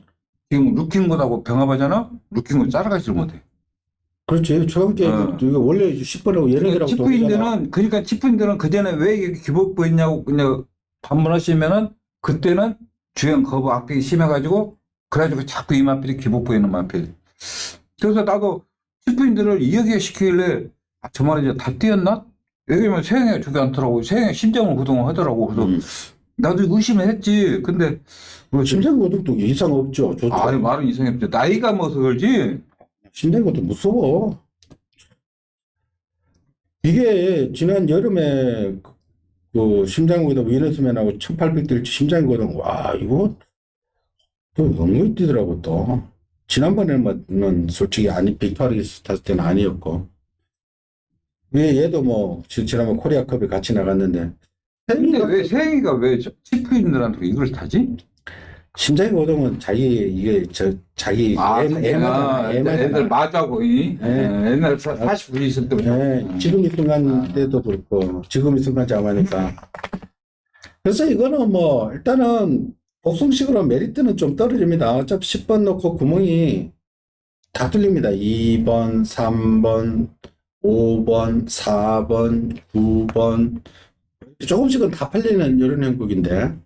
Speaker 2: 지금 루킹굿하고 병합하잖아. 루킹굿 따라가지를 못해.
Speaker 1: 그렇지. 최강게임 원래 10번하고 얘네들하고
Speaker 2: 치프인들은 그러니까 치프인들은 그 전에 왜 이렇게 기복부했냐고 그냥 반문하시면은 그때는 주행 거부 압박이 심해가지고 그래가지고 자꾸 이 마필이 기복부에 있는 마필. 그래서 나도 치프인들을 이야기 시키길래 저 말이 이제 다 뛰었나? 왜냐면 세영이가 저기 않더라고. 세영이 심장을 구동을 하더라고. 그래서 나도 의심을 했지. 근데
Speaker 1: 심장고등도 이상 없죠.
Speaker 2: 아니 말은 이상이 없죠. 나이가 먹어서 그러지.
Speaker 1: 심장고등 무서워. 이게 지난 여름에 그 심장고등 위너스맨하고 1800 심장고등 와 이거 또 엉덩이 뛰더라고 또. 지난번에는 솔직히 빅토리스 탔을 때는 아니었고. 왜 얘도 뭐 지난번 코리아컵에 같이 나갔는데.
Speaker 2: 근데 왜 세영이가 왜 치프인들한테 이걸 타지?
Speaker 1: 심장의 고동은 자기
Speaker 2: 애들 맞아고 옛날 49년 있을 때부터.
Speaker 1: 지금 이 순간 때도 그렇고 지금 이 순간 잠하니까. 그래서 이거는 뭐 일단은 복숭식으로 메리트는 좀 떨어집니다. 어차피 10번 넣고 구멍이 다 뚫립니다. 2번, 3번, 5번, 4번, 9번 조금씩은 다 팔리는 이런 형국인데,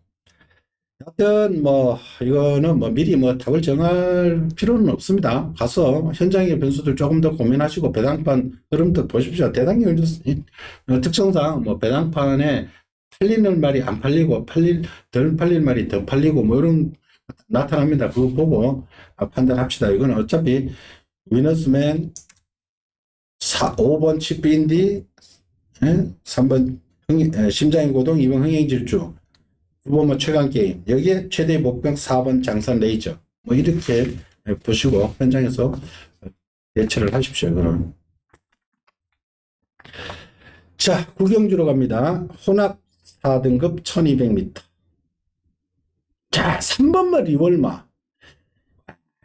Speaker 1: 하여튼 뭐 이거는 뭐 미리 뭐 답을 정할 필요는 없습니다. 가서 현장의 변수들 조금 더 고민하시고 배당판 흐름도 보십시오. 대당률 특성상 뭐 배당판에 팔리는 말이 안 팔리고 덜 팔린 말이 더 팔리고 뭐 이런 나타납니다. 그거 보고 판단합시다. 이건 어차피 위너스맨 5번 치프인디, 3번 심장의 고동, 2번 흥행질주, 9번 뭐 최강게임, 여기에 최대 목병 4번 장산 레이저, 뭐 이렇게 보시고 현장에서 예측을 하십시오. 그럼 자, 구경주로 갑니다. 혼합 4등급 1200m. 자, 3번마 리월마.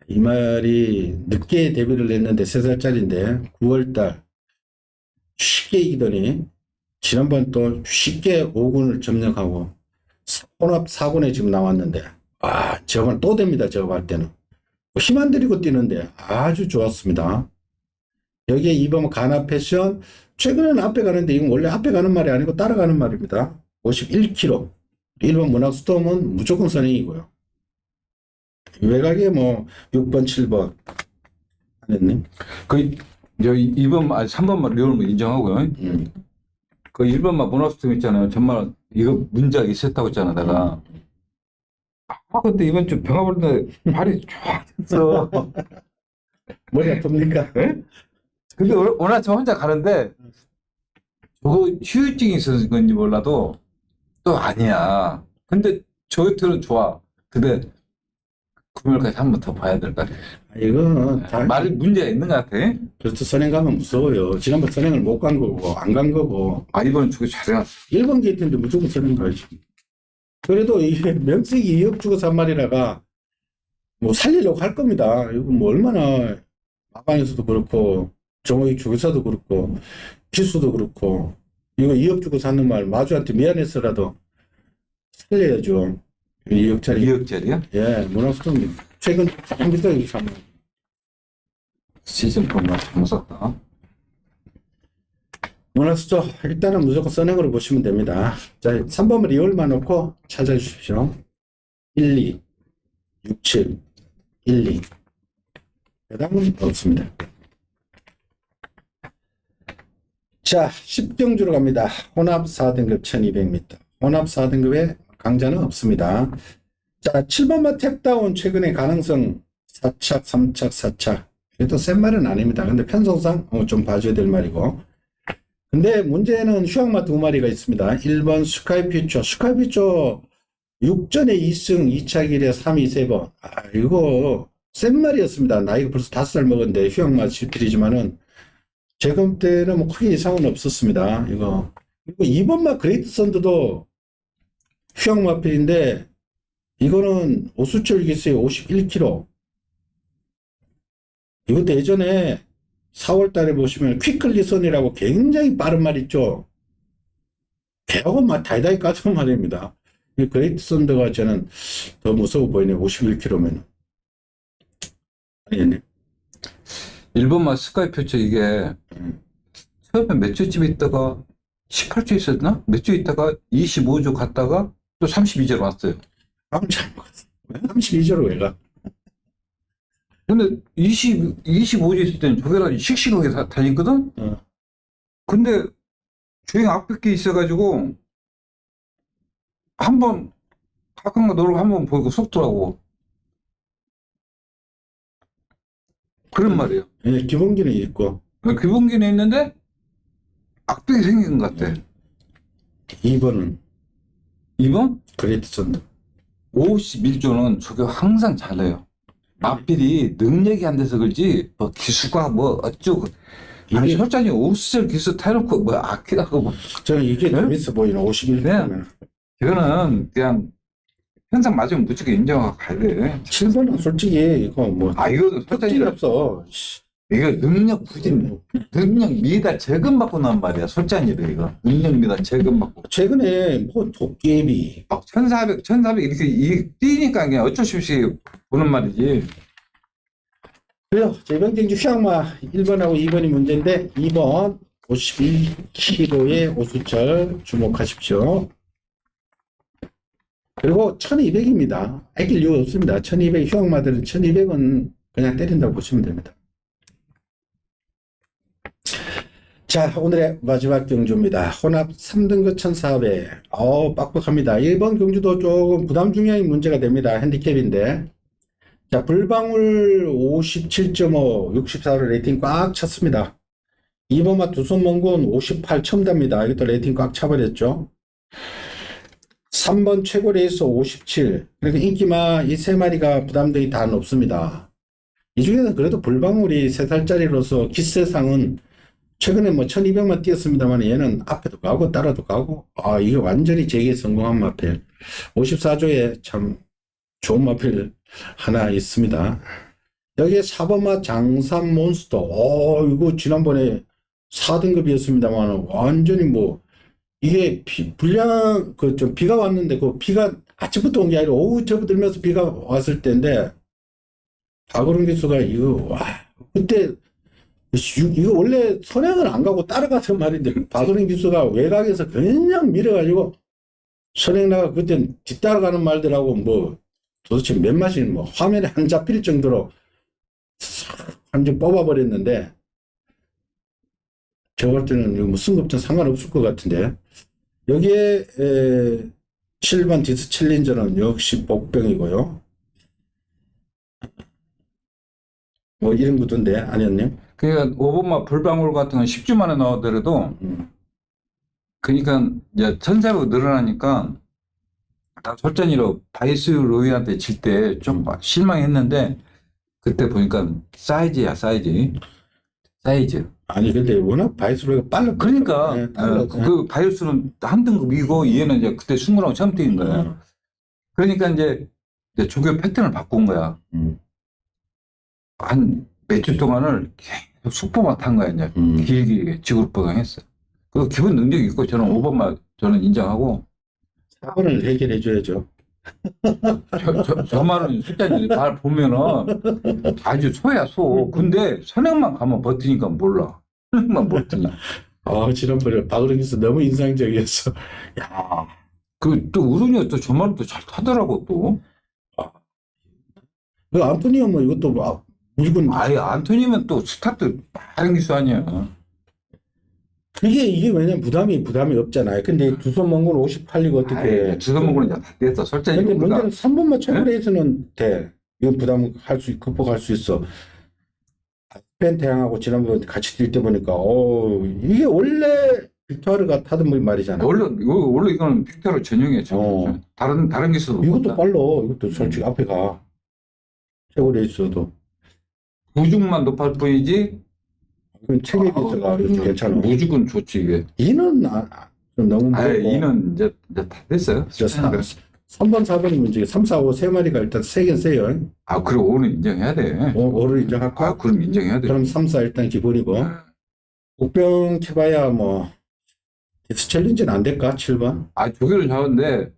Speaker 1: 이 말이 늦게 데뷔를 했는데 3살짜리인데 9월달 쉽게 이기더니 지난번 또 쉽게 5군을 점령하고 혼합 4군에 지금 나왔는데 저건 또 됩니다. 저거 할 때는 힘 안 들이고 뛰는데 아주 좋았습니다. 여기에 2번 가나 패션. 최근에는 앞에 가는데 이건 원래 앞에 가는 말이 아니고 따라가는 말입니다. 51km. 1번 문학스톰은 무조건 선행이고요. 외곽에 뭐 6번, 7번 안 했네.
Speaker 2: 그, 3번만 리얼을 인정하고요. 그 1번만 문학스톰 있잖아요. 정말 이거 문제가 있었다고 했잖아, 내가. 근데 이번 주 병원 볼때 발이 좋았어.
Speaker 1: 머리 아픕니까?
Speaker 2: 네? 근데 오늘 아침 혼자 가는데 저거 휴유증이 있어서 건지 몰라도 또 아니야. 근데 저희들은 좋아. 근데 금요일까지 한 번 더 봐야 될 것 같아.
Speaker 1: 이거는 다
Speaker 2: 말이 문제가 있는 것 같아.
Speaker 1: 그래서 선행 가면 무서워요. 지난번 선행을 못 간 거고 안 간 거고
Speaker 2: 이번 주에 잘해놨어.
Speaker 1: 1번 게이트인데 무조건 선행 가야지. 그래도 이게 명색이 2억 주고 산 말이라가 뭐 살리려고 할 겁니다. 이거 뭐 얼마나 마방에서도 그렇고 정호익 주교사도 그렇고 기수도 그렇고 이거 2억 주고 사는 말 마주한테 미안해서라도 살려야죠. 2억짜리.
Speaker 2: 2억짜리야?
Speaker 1: 예, 문학스톰 최근 조금 비싸게 사면
Speaker 2: 시즌 보면 잘 썼다.
Speaker 1: 문학스톰 일단은 무조건 선행으로 보시면 됩니다. 자, 3번을 2월만 놓고 찾아주십시오. 1, 2, 6, 7, 1, 2. 대답은 없습니다. 자, 10경주로 갑니다. 혼합 4등급 1200m. 혼합 4등급에 강자는 없습니다. 자, 7번마 탭다운 최근에 가능성 4착, 3착, 4착. 그래도 센 말은 아닙니다. 근데 편성상 좀 봐줘야 될 말이고. 근데 문제는 휴양마 두 마리가 있습니다. 1번 스카이퓨처. 스카이퓨처 6전에 2승, 2차 길에 3, 2, 3번. 이거 센 말이었습니다. 나이가 벌써 5살 먹었는데 휴양마 집들이지만은 재검 때는 뭐 크게 이상은 없었습니다. 이거. 그리고 2번마 그레이트 선드도 휴양마필인데 이거는 오수철 기수의 51km. 이것도 예전에 4월 달에 보시면 퀵클리선이라고 굉장히 빠른 말 있죠. 배하고 막 다이다이 까는 말입니다. 이 그레이트 선드가 저는 더 무서워 보이네요. 51km면. 아니네.
Speaker 2: 1번만 스카이퓨처 이게 처음에 몇 주쯤 있다가 18주 있었나? 몇 주 있다가 25주 갔다가 또 32주로 왔어요.
Speaker 1: 잘못 갔어. 32주로 왜 가?
Speaker 2: 근데 25주 있을 때는 저게라 씩씩하게 다녔거든?
Speaker 1: 어.
Speaker 2: 근데 주행 앞바퀴 있어가지고 한번 가끔가 노르고 한번 보이고 속더라고. 그런 말이에요.
Speaker 1: 예, 기본기는 있고.
Speaker 2: 기본기는 있는데 악백이 생긴 것 같아.
Speaker 1: 2번은
Speaker 2: 2번?
Speaker 1: 그레이트 선드.
Speaker 2: 51조는 저게 항상 잘해요. 앞필이 능력이 안 돼서 그렇지 뭐 기수가 뭐 어쩌고 아니 솔직히 오수철 기수 타놓고 뭐 아끼다고 뭐
Speaker 1: 저는 이게
Speaker 2: 네?
Speaker 1: 재밌어 보이는 51km면.
Speaker 2: 이거는 그냥 현상 맞으면 무조건 인정하고 가야 돼.
Speaker 1: 7번은 솔직히 이거 뭐
Speaker 2: 이거는
Speaker 1: 특징이
Speaker 2: 솔직히
Speaker 1: 없어.
Speaker 2: 이거 능력 부진 능력 미달 재금 받고 난 말이야. 솔직한 일이야 이거. 능력 미달 재금 받고
Speaker 1: 최근에 뭐 도깨비
Speaker 2: 막 1400 이렇게 뛰니까 그냥 어쩔 수 없이 보는 말이지.
Speaker 1: 그래요. 이번 경주 휴양마 1번하고 2번이 문제인데 2번 51km의 오수철 주목하십시오. 그리고 1200입니다. 아낄 이유가 없습니다. 1200 휴양마들은 1200은 그냥 때린다고 보시면 됩니다. 자, 오늘의 마지막 경주입니다. 혼합 3등급 1400. 빡빡합니다. 1번 경주도 조금 부담 중량이 문제가 됩니다. 핸디캡인데. 자, 불방울 57.5, 64로 레이팅 꽉 찼습니다. 2번마 두손 먼군 58 첨답니다. 이것도 레이팅 꽉 차버렸죠. 3번 최고 레이서 57. 그러니까 인기마 이 세 마리가 부담등이 다 높습니다. 이 중에는 그래도 불방울이 3살짜리로서 기세상은 최근에 뭐 1200만 뛰었습니다만 얘는 앞에도 가고 따라도 가고 이게 완전히 재기에 성공한 마필. 54조에 참 좋은 마필 하나 있습니다. 여기에 4번마 장산 몬스터. 이거 지난번에 4등급이었습니다만 완전히 뭐 이게 불량 좀 비가 왔는데 그 비가 아침부터 온 게 아니라 오후 접어들면서 비가 왔을 때인데 박오름 기수가 이거 그때 이거 원래 선행을 안 가고 따라가던 말인데 박은혜 기수가 외곽에서 그냥 밀어가지고 선행 나가 그때 뒤따라가는 말들하고 뭐 도대체 몇 맛이 뭐 화면에 안 잡힐 정도로 완전 뽑아버렸는데 제가 볼 때는 이거 뭐 승급전 상관없을 것 같은데 여기에 7번 디스 챌린저는 역시 복병이고요. 뭐 이런 구도인데 아니었님?
Speaker 2: 그러니까 오버마 불방울 같은 건 10주 만에 나오더라도 그러니까 이제 1,400 늘어나니까 나 솔전이로 바이스 로이한테 질 때 좀 실망했는데 그때 보니까 사이즈야 사이즈.
Speaker 1: 아니 근데 워낙 바이스로가 빨라.
Speaker 2: 그러니까
Speaker 1: 네, 빨라.
Speaker 2: 그 바이오스는 한 등급이고 얘는 이제 그때 승부하고 처음 뛰는 거야. 그러니까 이제 조교 패턴을 바꾼 거야. 한 몇 주 동안을 계속 속보만 탄 거야. 이제 길게 지구보강했어. 그 기본 능력이 있고 저는 오버마 저는 인정하고
Speaker 1: 4번을 해결해 줘야죠.
Speaker 2: 저 말은 솔직히 말 보면은 아주 소야 소. 근데 선행만 가면 버티니까 몰라. 선행만 버티니.
Speaker 1: 지난번에 박은혜에서 너무 인상적이었어. 야,
Speaker 2: 그 또 우run이가 또 저 말을 또 잘 타더라고 또.
Speaker 1: 그 안토니오 뭐 이것도 뭐 무조건
Speaker 2: 아예 안토니면 또 스타트 다른 기수 아니야.
Speaker 1: 이게 왜냐면 부담이 없잖아요. 근데 두 손 먼 건 58이고 어떻게
Speaker 2: 두손 먹고는 다 됐어. 솔직히
Speaker 1: 근데
Speaker 2: 우리가
Speaker 1: 문제는 3번만 최고레이스는 돼. 이거 부담 극복할 수 있어. 펜 태양하고 지난번에 같이 뛸 때 보니까 이게 원래 빅토르가 타던 말이잖아.
Speaker 2: 원래 이거는 빅터로 전용이야. 다른 기수도
Speaker 1: 이것도 빨라. 이것도 솔직히 앞에 가. 최고레이스도.
Speaker 2: 무중만 높을 뿐이지.
Speaker 1: 그건 체계기수가 괜찮아.
Speaker 2: 무죽은 좋지 이게.
Speaker 1: 이는 좀 너무 무겁고.
Speaker 2: 이는 이제 다 됐어요.
Speaker 1: 3번, 4번이면 이제 3, 4, 5 세 마리가 일단 세긴 세요.
Speaker 2: 그리고 5는 인정해야 돼.
Speaker 1: 5를 인정할까?
Speaker 2: 그럼 인정해야 돼.
Speaker 1: 그럼 3, 4 일단 기본이고. 복병 쳐봐야 뭐 디스 챌린지는 안 될까? 7번?
Speaker 2: 조교를 잡았는데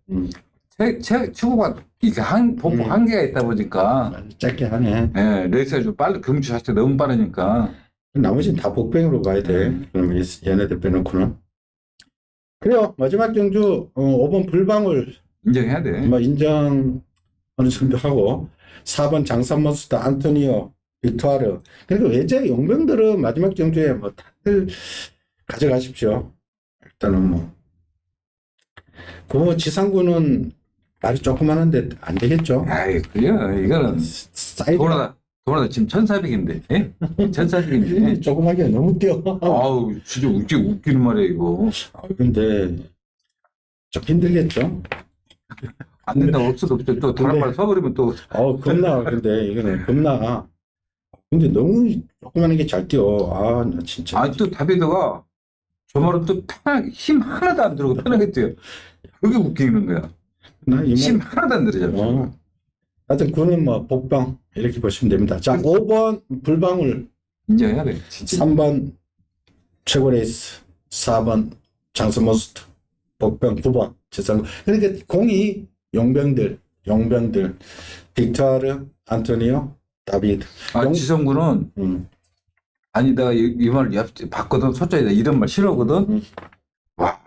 Speaker 2: 최고가 이게 보폭 한계가 있다 보니까
Speaker 1: 짧게 하네.
Speaker 2: 레이스가 좀 빨리 경주 자체 너무 빠르니까.
Speaker 1: 나머지는 다 복병으로 가야 돼. 그러면 얘네들 빼놓고는. 그래요. 마지막 경주 5번 불방울
Speaker 2: 인정해야 돼.
Speaker 1: 뭐 인정 어느 정도 하고 4번 장산머스터 안토니오 빅토르. 그리고 외제 용병들은 마지막 경주에 뭐 다들 가져가십시오. 일단은 뭐 그 지상군은 말이 조그마한데 안 되겠죠.
Speaker 2: 그래요. 이거는
Speaker 1: 사이즈
Speaker 2: 도라다 지금 1,400인데. 1,400인데.
Speaker 1: 조그마하게 너무 뛰어.
Speaker 2: 진짜 웃기는 말이야 이거.
Speaker 1: 근데 좀 힘들겠죠.
Speaker 2: 안 된다고 없어. 또 다른 말 써버리면 또.
Speaker 1: 겁나. 근데 이거는 겁나. 근데 너무 조그마한 게 잘 뛰어. 나 진짜.
Speaker 2: 또 다비드가 저 말은 또 편하게 힘 하나도 안 들어고 편하게 뛰어. 그게 웃기는 거야. 힘 하나도 안 들어잖아.
Speaker 1: 하여튼 그는 뭐 복병 이렇게 보시면 됩니다. 자, 5번 불방울,
Speaker 2: 인정해야 돼. 진짜.
Speaker 1: 3번 최고레이스, 4번 장스모스트, 복병 9번 지상군. 그러니까 공이 용병들, 빅토르, 안토니오, 다비드.
Speaker 2: 지성군은 내가 이 말 봤거든. 솔직히 나 이런 말 싫어하거든. 와,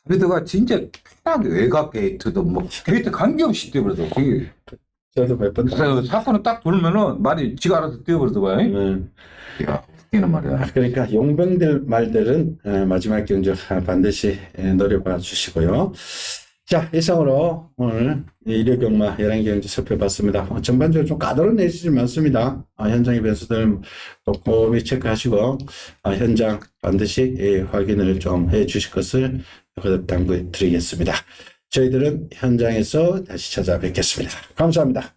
Speaker 2: 다비드가 진짜 편하게 외곽 게이트도 뭐 게이트 관계없이 뛰어버려서 그게
Speaker 1: 저도 몇 번.
Speaker 2: 사건을 딱 돌면은 말이 지가 알아서 뛰어버리더만. 야, 웃기는 말이야.
Speaker 1: 그러니까 용병들 말들은 마지막 경주 반드시 노려봐 주시고요. 자, 이상으로 오늘 일요 경마 11경주 살펴봤습니다. 전반적으로 좀 까다로운 내용이 많습니다. 현장의 변수들 꼼꼼히 체크하시고 현장 반드시 확인을 좀 해 주실 것을 당부해 드리겠습니다. 저희들은 현장에서 다시 찾아뵙겠습니다. 감사합니다.